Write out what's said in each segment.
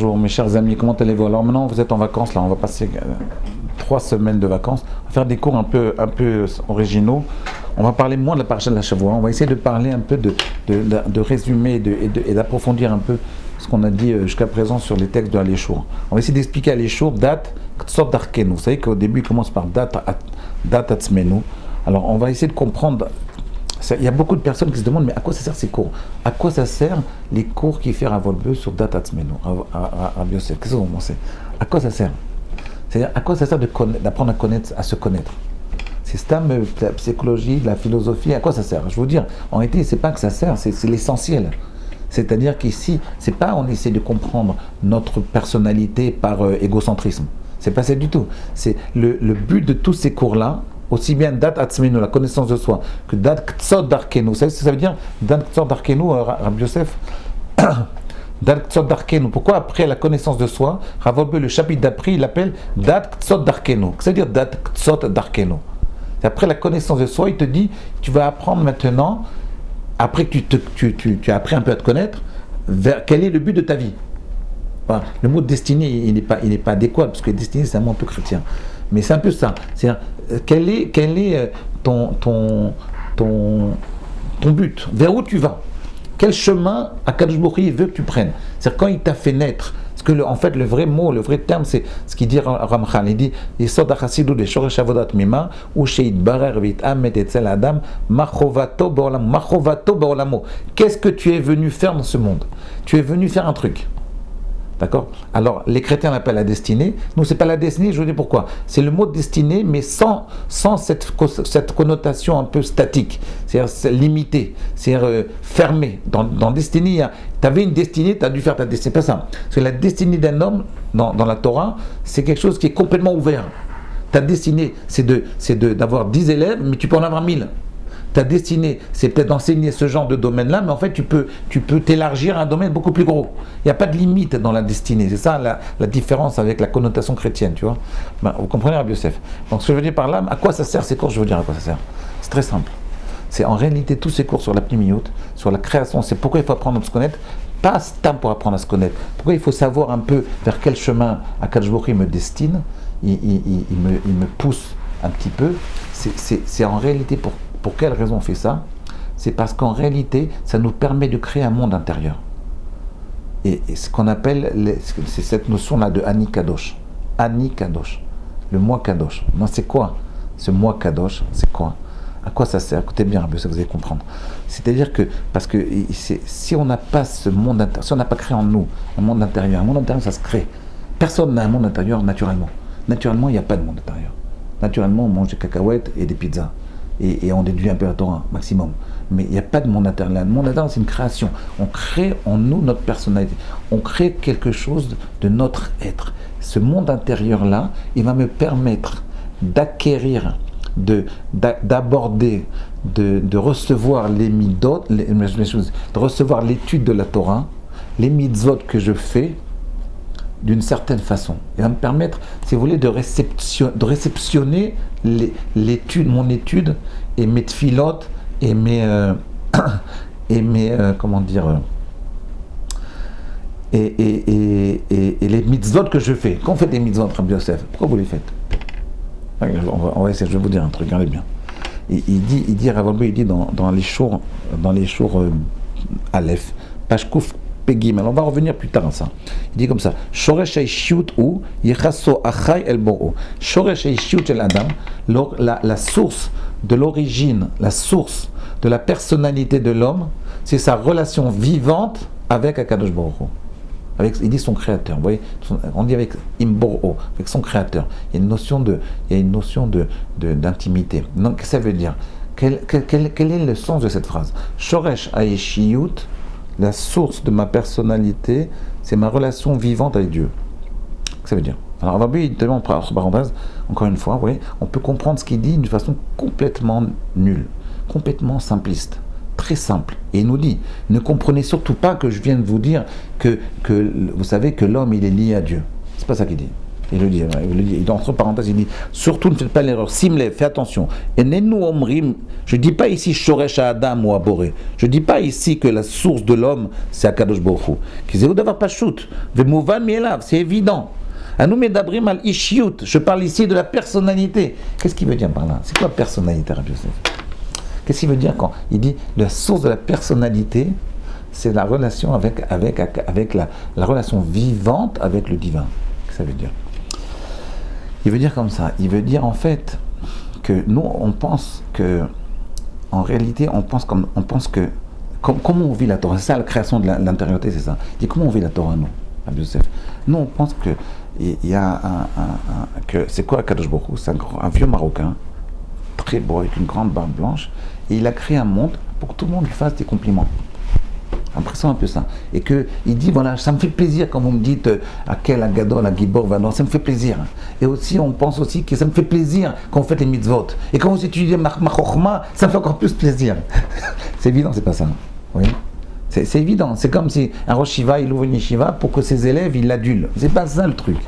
bonjour mes chers amis, comment allez-vous? Alors maintenant vous êtes en vacances, là on va passer 3 semaines de vacances, on va faire des cours un peu originaux. On va parler moins de la paracha de la Shavua, on va essayer de parler un peu de résumer et d'approfondir un peu ce qu'on a dit jusqu'à présent sur les textes de Aléchour. On va essayer d'expliquer Aléchour, date, sorte d'Arkenu. Vous savez qu'au début il commence par date Atzmenu. Alors on va essayer de comprendre. Il y a beaucoup de personnes qui se demandent mais à quoi ça sert ces cours? À quoi ça sert les cours qu'il fait Rav Wolbe sur date Atzmenu, Rav Yosef? Qu'est-ce que vous pensez? À quoi ça sert? C'est-à-dire à quoi ça sert d'apprendre à se connaître? C'est la psychologie, la philosophie, à quoi ça sert? Je veux dire, en réalité, c'est pas que ça sert, c'est l'essentiel. C'est-à-dire qu'ici, c'est pas on essaie de comprendre notre personnalité par égocentrisme. C'est pas ça du tout. C'est le but de tous ces cours-là, aussi bien Dat Atzmenu, la connaissance de soi, que Dat Ktsot Darkenu. Vous savez ce que ça veut dire? Dat Ktsot Darkenu, Rabbi Yosef. Dat Ktsot Darkenu. Pourquoi après la connaissance de soi, Rav Wolbe, le chapitre d'après, il appelle Dat Ktsot Darkenu. Qu'est-ce que ça veut dire Dat Ktsot Darkenu? Après la connaissance de soi, il te dit, tu vas apprendre maintenant, après que tu as appris un peu à te connaître, quel est le but de ta vie. Enfin, le mot destinée, il n'est pas adéquat, parce que destinée, c'est un mot un peu chrétien. Mais c'est un peu ça. C'est-à-dire, quel est ton but? Vers où tu vas? Quel chemin Akadosh Baruch Hu veut que tu prennes? C'est-à-dire, quand il t'a fait naître, parce que en fait, le vrai mot, le vrai terme, c'est ce qu'il dit Ramchal. Il dit Yesod HaChassidut de Shoresh Avodat Mima, ou Sheitbarer V'Itamet Etzel Adam, Machovato Ba'olamo. Qu'est-ce que tu es venu faire dans ce monde? Tu es venu faire un truc. D'accord? Alors, les chrétiens l'appellent la destinée. Nous, c'est pas la destinée, je vous dis pourquoi. C'est le mot destinée, mais sans cette connotation un peu statique. C'est-à-dire limité, c'est-à-dire fermé. Dans destinée, tu avais une destinée, tu as dû faire ta destinée. C'est pas ça. Parce que la destinée d'un homme, dans la Torah, c'est quelque chose qui est complètement ouvert. Ta destinée, c'est d'avoir 10 élèves, mais tu peux en avoir 1000. Ta destinée, c'est peut-être d'enseigner ce genre de domaine-là, mais en fait, tu peux t'élargir à un domaine beaucoup plus gros. Il n'y a pas de limite dans la destinée. C'est ça la différence avec la connotation chrétienne, tu vois. Vous comprenez, Rabbi Yosef? Donc, ce que je veux dire par là, à quoi ça sert ces cours? Je veux dire à quoi ça sert. C'est très simple. C'est en réalité tous ces cours sur la pnimiyut, sur la création, c'est pourquoi il faut apprendre à se connaître, pas stam pour apprendre à se connaître. Pourquoi il faut savoir un peu vers quel chemin Akadosh Baruch Hu me destine, il me pousse un petit peu. C'est en réalité pour quelle raison on fait ça? C'est parce qu'en réalité, ça nous permet de créer un monde intérieur. Et ce qu'on appelle, c'est cette notion-là de Ani Kadosh. Ani Kadosh. Le moi Kadosh. Non, c'est quoi ce moi Kadosh? C'est quoi? À quoi ça sert? Écoutez bien, ça vous allez comprendre. C'est-à-dire que, parce que si on n'a pas ce monde intérieur, si on n'a pas créé en nous un monde intérieur, ça se crée. Personne n'a un monde intérieur naturellement. Naturellement, il n'y a pas de monde intérieur. Naturellement, on mange des cacahuètes et des pizzas. Et on déduit un peu la Torah, maximum. Mais il n'y a pas de monde intérieur. Le monde intérieur, c'est une création. On crée en nous notre personnalité. On crée quelque chose de notre être. Ce monde intérieur-là, il va me permettre d'acquérir, d'aborder, de recevoir les midot, de recevoir l'étude de la Torah, les mitzvot que je fais, d'une certaine façon. Il va me permettre, si vous voulez, de réceptionner mon étude et mes tfilotes et mes comment dire et les mitzvot que je fais. Quand on fait des mitzvot, Rabbi Yosef, pourquoi vous les faites? On va essayer, je vais vous dire un truc, regardez bien. Il dit Rav Wolbe, il dit dans les shours Aleph, page Kouf Pegim. On va revenir plus tard à ça. Il dit comme ça: Shoresh haishiyut ou yechaso achai el boro. Shoresh haishiyut el adam, la source de l'origine, la source de la personnalité de l'homme, c'est sa relation vivante avec Akadosh Baruch Hu. Il dit son créateur. Vous voyez, on dit avec Imboro, avec son créateur. Il y a une notion d'intimité. Donc, qu'est-ce que ça veut dire? Quel est le sens de cette phrase? Shoresh haishiyut, la source de ma personnalité, c'est ma relation vivante avec Dieu. Qu'est-ce que ça veut dire? Alors, on va bien évidemment, parenthèse, encore une fois, vous voyez, on peut comprendre ce qu'il dit d'une façon complètement nulle, complètement simpliste, très simple. Et il nous dit, ne comprenez surtout pas que je viens de vous dire que vous savez que l'homme, il est lié à Dieu. C'est pas ça qu'il dit. Il le dit, entre parenthèses, il dit, surtout ne faites pas l'erreur, simle, fais attention. Et nenu omrim, je ne dis pas ici shoresh à Adam ou à Boré. Je ne dis pas ici que la source de l'homme, c'est Akadosh Baruch Hu. Kizeu davar pashut, ve'muvan mielav, c'est évident. Anou medabrim al ishiyut, je parle ici de la personnalité. Qu'est-ce qu'il veut dire par là? C'est quoi personnalité, Rabbi Yosef? Qu'est-ce qu'il veut dire quand il dit la source de la personnalité, c'est la relation avec la relation vivante avec le divin. Qu'est-ce que ça veut dire? Il veut dire comme ça. Il veut dire en fait que nous on pense que, en réalité on pense que comment on vit la Torah. C'est ça la création de l'intériorité, c'est ça. Il dit comment on vit la Torah nous, Rabbi Yosef. Nous on pense que il y a que c'est quoi Kadosh Baruch Hu? C'est un vieux Marocain très beau avec une grande barbe blanche et il a créé un monde pour que tout le monde lui fasse des compliments. Impressionnant un peu ça. Et qu'il dit, voilà, ça me fait plaisir quand vous me dites à quel Agadol, à Gibor, ça me fait plaisir. Et aussi, on pense aussi que ça me fait plaisir quand vous faites les mitzvot. Et quand vous étudiez ma chokhma, ça me fait encore plus plaisir. C'est évident, c'est pas ça. Oui. C'est évident. C'est comme si un Rosh Shiva, il ouvre une yeshiva pour que ses élèves, il l'adulent. C'est pas ça le truc.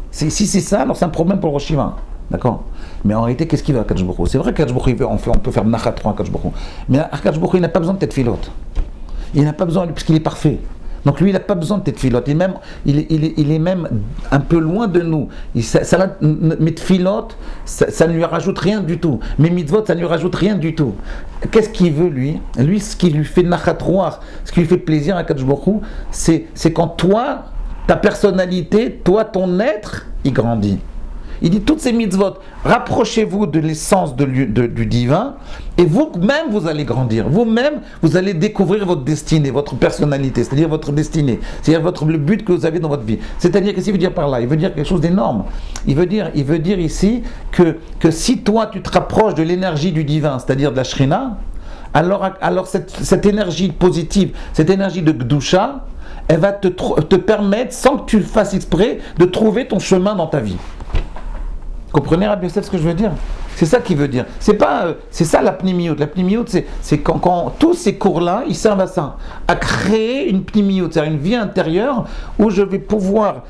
Si c'est ça, alors c'est un problème pour le Rosh Shiva. D'accord? Mais en réalité, qu'est-ce qu'il veut à Akadosh Baruch Hu? C'est vrai qu'Akadosh Baruch Hu, on peut faire Nachat 3 à Akadosh Baruch Hu. Mais Akadosh Baruch Hu, il n'a pas besoin de tête filote. Il n'a pas besoin, puisqu'il est parfait. Donc lui, il n'a pas besoin de tête filote. Il est même un peu loin de nous. Mais filote, ça ne lui rajoute rien du tout. Mais mitzvot, ça ne lui rajoute rien du tout. Qu'est-ce qu'il veut lui? Lui, ce qui lui fait nachat roar, ce qui lui fait plaisir à Akadosh Baruch Hu, c'est quand toi, ta personnalité, toi, ton être, il grandit. Il dit toutes ces mitzvot, rapprochez-vous de l'essence du divin et vous-même vous allez grandir. Vous-même vous allez découvrir votre destinée, votre personnalité, c'est-à-dire votre destinée, c'est-à-dire le but que vous avez dans votre vie. C'est-à-dire, qu'est-ce qu'il veut dire par là? Il veut dire quelque chose d'énorme. Il veut dire ici que si toi tu te rapproches de l'énergie du divin, c'est-à-dire de la Shrina, alors cette énergie positive, cette énergie de Gdusha, elle va te permettre, sans que tu le fasses exprès, de trouver ton chemin dans ta vie. Comprenez, Rabbi Yosef, ce que je veux dire? C'est ça qu'il veut dire. C'est ça la pnimiout. La pnimiout, c'est quand tous ces cours-là, ils servent à ça, à créer une pnimiout, c'est-à-dire une vie intérieure où je vais pouvoir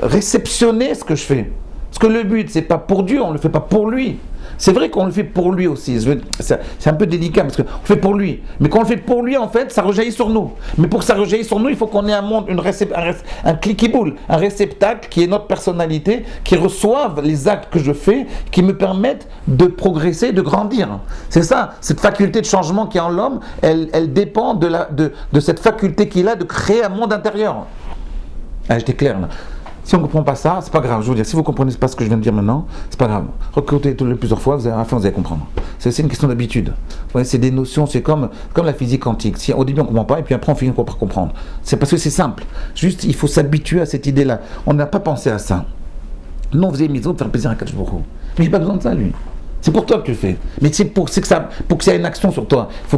réceptionner ce que je fais. Parce que le but, c'est pas pour Dieu, on le fait pas pour lui. C'est vrai qu'on le fait pour lui aussi. C'est un peu délicat parce qu'on le fait pour lui. Mais quand on le fait pour lui, en fait, ça rejaillit sur nous. Mais pour que ça rejaillisse sur nous, il faut qu'on ait un monde, un clicky-boule, un réceptacle qui est notre personnalité, qui reçoive les actes que je fais, qui me permettent de progresser, de grandir. C'est ça, cette faculté de changement qui est en l'homme, elle dépend de cette faculté qu'il a de créer un monde intérieur. Ah, j'étais clair là. Si on ne comprend pas ça, c'est pas grave. Je veux dire, si vous ne comprenez pas ce que je viens de dire maintenant, c'est pas grave. Écoutez-le plusieurs fois, à la fin vous allez comprendre. C'est une question d'habitude. Ouais, c'est des notions, c'est comme la physique quantique. Au début on ne comprend pas, et puis après on finit par comprendre. C'est parce que c'est simple. Juste, il faut s'habituer à cette idée-là. On n'a pas pensé à ça. Nous, on faisait mitzvot de faire plaisir à Kadosh Baruch Hu. Mais il n'y a pas besoin de ça, lui. C'est pour toi que tu le fais. Mais c'est pour que ça ait une action sur toi. Il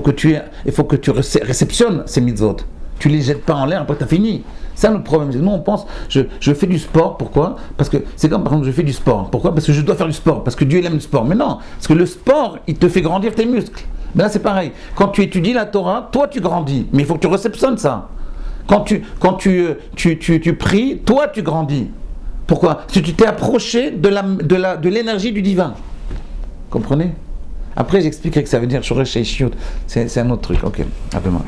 faut que tu réceptionnes ces mitzvot. Tu les jettes pas en l'air, après tu as fini. C'est notre problème. Nous, on pense, je fais du sport, pourquoi? Parce que c'est comme par exemple, je fais du sport. Pourquoi? Parce que je dois faire du sport, parce que Dieu il aime le sport. Mais non, parce que le sport, il te fait grandir tes muscles. Mais là, c'est pareil. Quand tu étudies la Torah, toi, tu grandis. Mais il faut que tu réceptionnes ça. Quand tu pries, toi, tu grandis. Pourquoi? Parce que tu t'es approché de l'énergie du divin. Comprenez? Après, j'expliquerai que ça veut dire Shoresh Ishiyut. C'est un autre truc. Ok, à demain.